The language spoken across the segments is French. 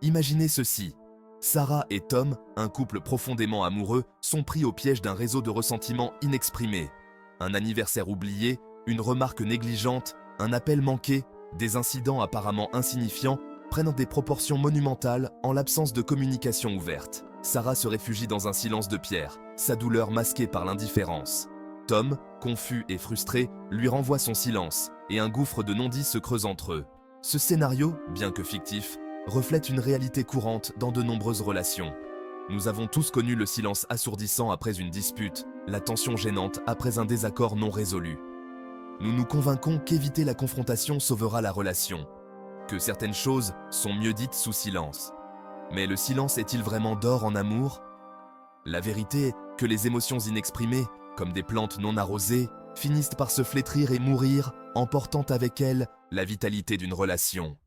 Imaginez ceci. Sarah et Tom, un couple profondément amoureux, sont pris au piège d'un réseau de ressentiments inexprimés. Un anniversaire oublié, une remarque négligente, un appel manqué, des incidents apparemment insignifiants prennent des proportions monumentales en l'absence de communication ouverte. Sarah se réfugie dans un silence de pierre, sa douleur masquée par l'indifférence. Tom, confus et frustré, lui renvoie son silence, et un gouffre de non-dits se creuse entre eux. Ce scénario, bien que fictif, reflète une réalité courante dans de nombreuses relations. Nous avons tous connu le silence assourdissant après une dispute, la tension gênante après un désaccord non résolu. Nous nous convainquons qu'éviter la confrontation sauvera la relation, que certaines choses sont mieux dites sous silence. Mais le silence est-il vraiment d'or en amour? La vérité est que les émotions inexprimées, comme des plantes non arrosées, finissent par se flétrir et mourir, emportant avec elles la vitalité d'une relation.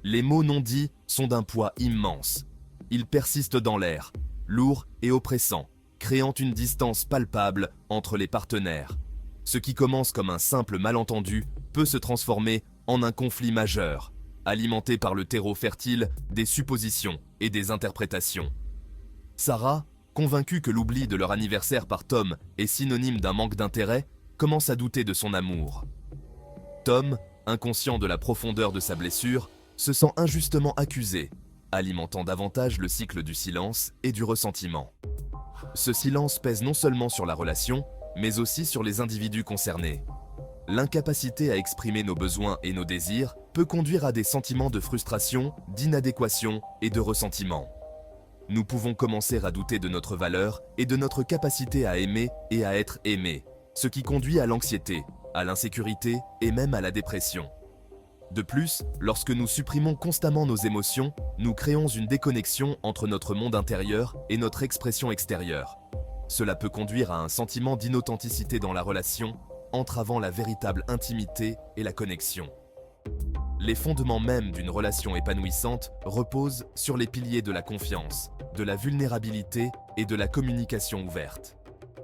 Les mots non dits sont d'un poids immense. Ils persistent dans l'air, lourds et oppressants, créant une distance palpable entre les partenaires. Ce qui commence comme un simple malentendu peut se transformer en un conflit majeur, alimenté par le terreau fertile des suppositions et des interprétations. Sarah, convaincue que l'oubli de leur anniversaire par Tom est synonyme d'un manque d'intérêt, commence à douter de son amour. Tom, inconscient de la profondeur de sa blessure, se sent injustement accusé, alimentant davantage le cycle du silence et du ressentiment. Ce silence pèse non seulement sur la relation, mais aussi sur les individus concernés. L'incapacité à exprimer nos besoins et nos désirs peut conduire à des sentiments de frustration, d'inadéquation et de ressentiment. Nous pouvons commencer à douter de notre valeur et de notre capacité à aimer et à être aimés, ce qui conduit à l'anxiété, à l'insécurité et même à la dépression. De plus, lorsque nous supprimons constamment nos émotions, nous créons une déconnexion entre notre monde intérieur et notre expression extérieure. Cela peut conduire à un sentiment d'inauthenticité dans la relation, entravant la véritable intimité et la connexion. Les fondements mêmes d'une relation épanouissante reposent sur les piliers de la confiance, de la vulnérabilité et de la communication ouverte.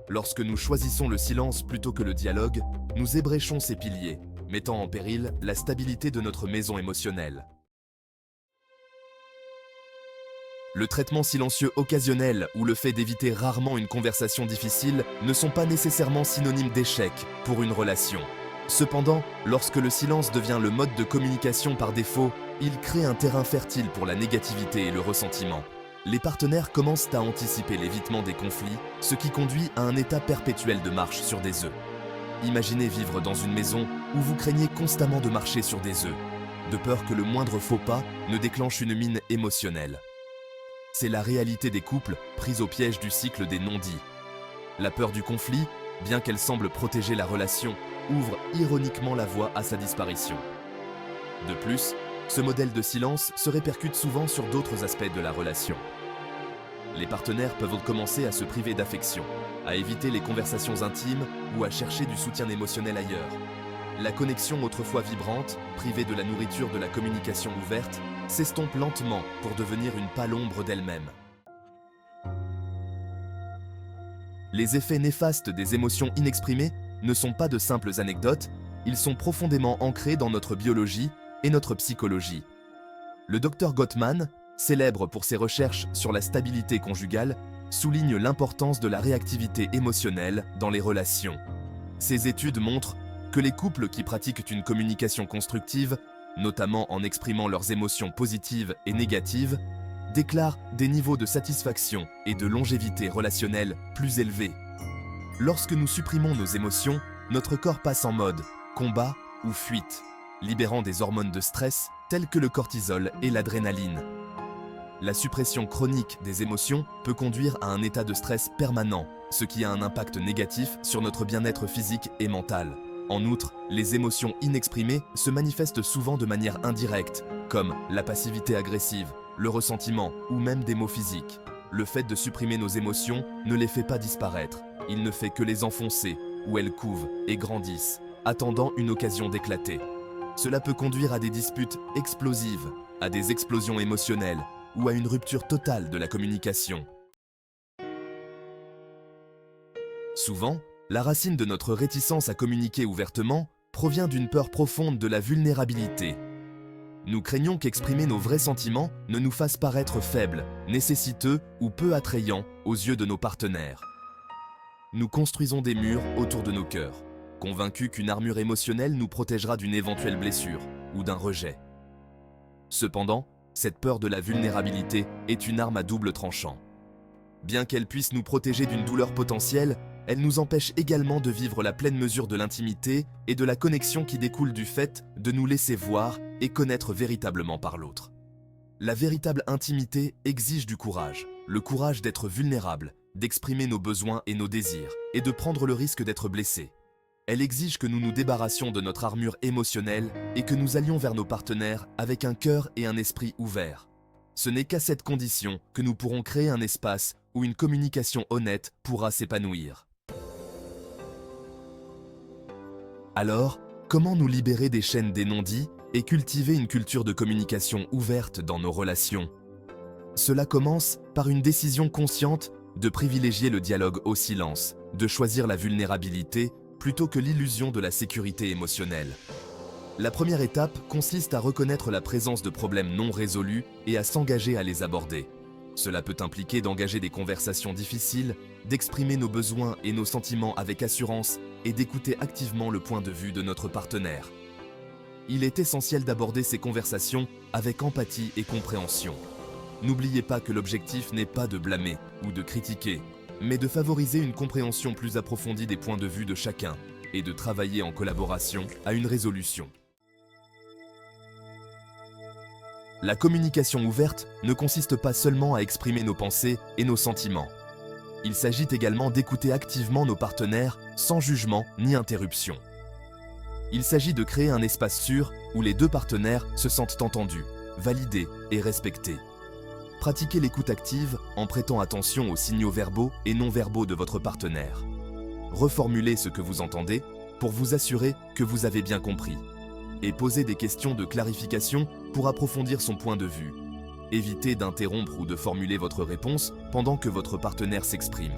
Lorsque nous choisissons le silence plutôt que le dialogue, nous ébréchons ces piliers, mettant en péril la stabilité de notre maison émotionnelle. Le traitement silencieux occasionnel ou le fait d'éviter rarement une conversation difficile ne sont pas nécessairement synonymes d'échec pour une relation. Cependant, lorsque le silence devient le mode de communication par défaut, il crée un terrain fertile pour la négativité et le ressentiment. Les partenaires commencent à anticiper l'évitement des conflits, ce qui conduit à un état perpétuel de marche sur des œufs. Imaginez vivre dans une maison où vous craignez constamment de marcher sur des œufs, de peur que le moindre faux pas ne déclenche une mine émotionnelle. C'est la réalité des couples pris au piège du cycle des non-dits. La peur du conflit, bien qu'elle semble protéger la relation, ouvre ironiquement la voie à sa disparition. De plus, ce modèle de silence se répercute souvent sur d'autres aspects de la relation. Les partenaires peuvent commencer à se priver d'affection, à éviter les conversations intimes ou à chercher du soutien émotionnel ailleurs. La connexion autrefois vibrante, privée de la nourriture de la communication ouverte, s'estompe lentement pour devenir une pâle ombre d'elle-même. Les effets néfastes des émotions inexprimées ne sont pas de simples anecdotes, ils sont profondément ancrés dans notre biologie et notre psychologie. Le Dr Gottman, célèbre pour ses recherches sur la stabilité conjugale, souligne l'importance de la réactivité émotionnelle dans les relations. Ces études montrent que les couples qui pratiquent une communication constructive, notamment en exprimant leurs émotions positives et négatives, déclarent des niveaux de satisfaction et de longévité relationnelle plus élevés. Lorsque nous supprimons nos émotions, notre corps passe en mode combat ou fuite, libérant des hormones de stress telles que le cortisol et l'adrénaline. La suppression chronique des émotions peut conduire à un état de stress permanent, ce qui a un impact négatif sur notre bien-être physique et mental. En outre, les émotions inexprimées se manifestent souvent de manière indirecte, comme la passivité agressive, le ressentiment ou même des maux physiques. Le fait de supprimer nos émotions ne les fait pas disparaître, il ne fait que les enfoncer, où elles couvent et grandissent, attendant une occasion d'éclater. Cela peut conduire à des disputes explosives, à des explosions émotionnelles ou à une rupture totale de la communication. Souvent, la racine de notre réticence à communiquer ouvertement provient d'une peur profonde de la vulnérabilité. Nous craignons qu'exprimer nos vrais sentiments ne nous fasse paraître faibles, nécessiteux ou peu attrayants aux yeux de nos partenaires. Nous construisons des murs autour de nos cœurs, convaincus qu'une armure émotionnelle nous protégera d'une éventuelle blessure ou d'un rejet. Cependant, cette peur de la vulnérabilité est une arme à double tranchant. Bien qu'elle puisse nous protéger d'une douleur potentielle, elle nous empêche également de vivre la pleine mesure de l'intimité et de la connexion qui découle du fait de nous laisser voir et connaître véritablement par l'autre. La véritable intimité exige du courage, le courage d'être vulnérable, d'exprimer nos besoins et nos désirs, et de prendre le risque d'être blessé. Elle exige que nous nous débarrassions de notre armure émotionnelle et que nous allions vers nos partenaires avec un cœur et un esprit ouverts. Ce n'est qu'à cette condition que nous pourrons créer un espace où une communication honnête pourra s'épanouir. Alors, comment nous libérer des chaînes des non-dits et cultiver une culture de communication ouverte dans nos relations? Cela commence par une décision consciente de privilégier le dialogue au silence, de choisir la vulnérabilité plutôt que l'illusion de la sécurité émotionnelle. La première étape consiste à reconnaître la présence de problèmes non résolus et à s'engager à les aborder. Cela peut impliquer d'engager des conversations difficiles, d'exprimer nos besoins et nos sentiments avec assurance et d'écouter activement le point de vue de notre partenaire. Il est essentiel d'aborder ces conversations avec empathie et compréhension. N'oubliez pas que l'objectif n'est pas de blâmer ou de critiquer, mais de favoriser une compréhension plus approfondie des points de vue de chacun et de travailler en collaboration à une résolution. La communication ouverte ne consiste pas seulement à exprimer nos pensées et nos sentiments. Il s'agit également d'écouter activement nos partenaires sans jugement ni interruption. Il s'agit de créer un espace sûr où les deux partenaires se sentent entendus, validés et respectés. Pratiquez l'écoute active en prêtant attention aux signaux verbaux et non verbaux de votre partenaire. Reformulez ce que vous entendez pour vous assurer que vous avez bien compris. Et posez des questions de clarification pour approfondir son point de vue. Évitez d'interrompre ou de formuler votre réponse pendant que votre partenaire s'exprime.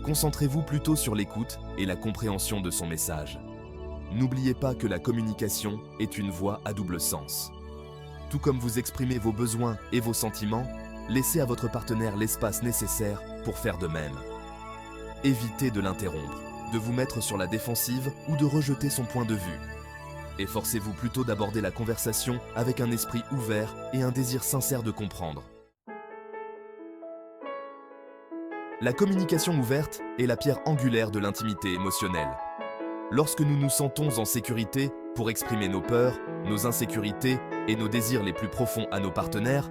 Concentrez-vous plutôt sur l'écoute et la compréhension de son message. N'oubliez pas que la communication est une voie à double sens. Tout comme vous exprimez vos besoins et vos sentiments, laissez à votre partenaire l'espace nécessaire pour faire de même. Évitez de l'interrompre, de vous mettre sur la défensive ou de rejeter son point de vue. Efforcez-vous plutôt d'aborder la conversation avec un esprit ouvert et un désir sincère de comprendre. La communication ouverte est la pierre angulaire de l'intimité émotionnelle. Lorsque nous nous sentons en sécurité pour exprimer nos peurs, nos insécurités et nos désirs les plus profonds à nos partenaires,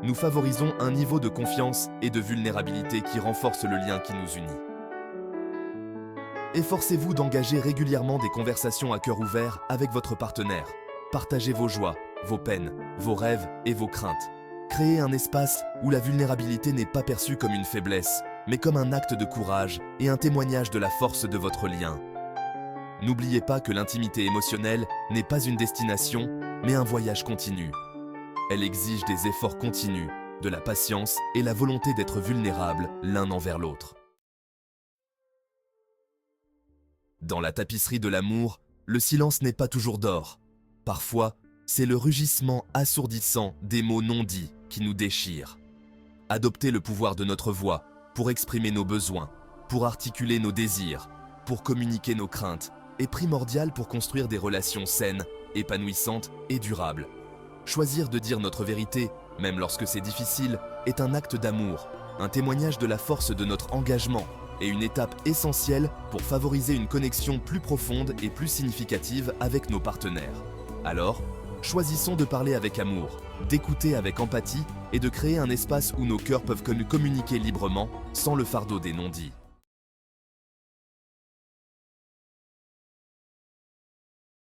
nous favorisons un niveau de confiance et de vulnérabilité qui renforce le lien qui nous unit. Efforcez-vous d'engager régulièrement des conversations à cœur ouvert avec votre partenaire. Partagez vos joies, vos peines, vos rêves et vos craintes. Créez un espace où la vulnérabilité n'est pas perçue comme une faiblesse, mais comme un acte de courage et un témoignage de la force de votre lien. N'oubliez pas que l'intimité émotionnelle n'est pas une destination, mais un voyage continu. Elle exige des efforts continus, de la patience et la volonté d'être vulnérables l'un envers l'autre. Dans la tapisserie de l'amour, le silence n'est pas toujours d'or. Parfois, c'est le rugissement assourdissant des mots non dits qui nous déchirent. Adopter le pouvoir de notre voix pour exprimer nos besoins, pour articuler nos désirs, pour communiquer nos craintes, est primordial pour construire des relations saines, épanouissantes et durables. Choisir de dire notre vérité, même lorsque c'est difficile, est un acte d'amour, un témoignage de la force de notre engagement et une étape essentielle pour favoriser une connexion plus profonde et plus significative avec nos partenaires. Alors, choisissons de parler avec amour, d'écouter avec empathie et de créer un espace où nos cœurs peuvent communiquer librement sans le fardeau des non-dits.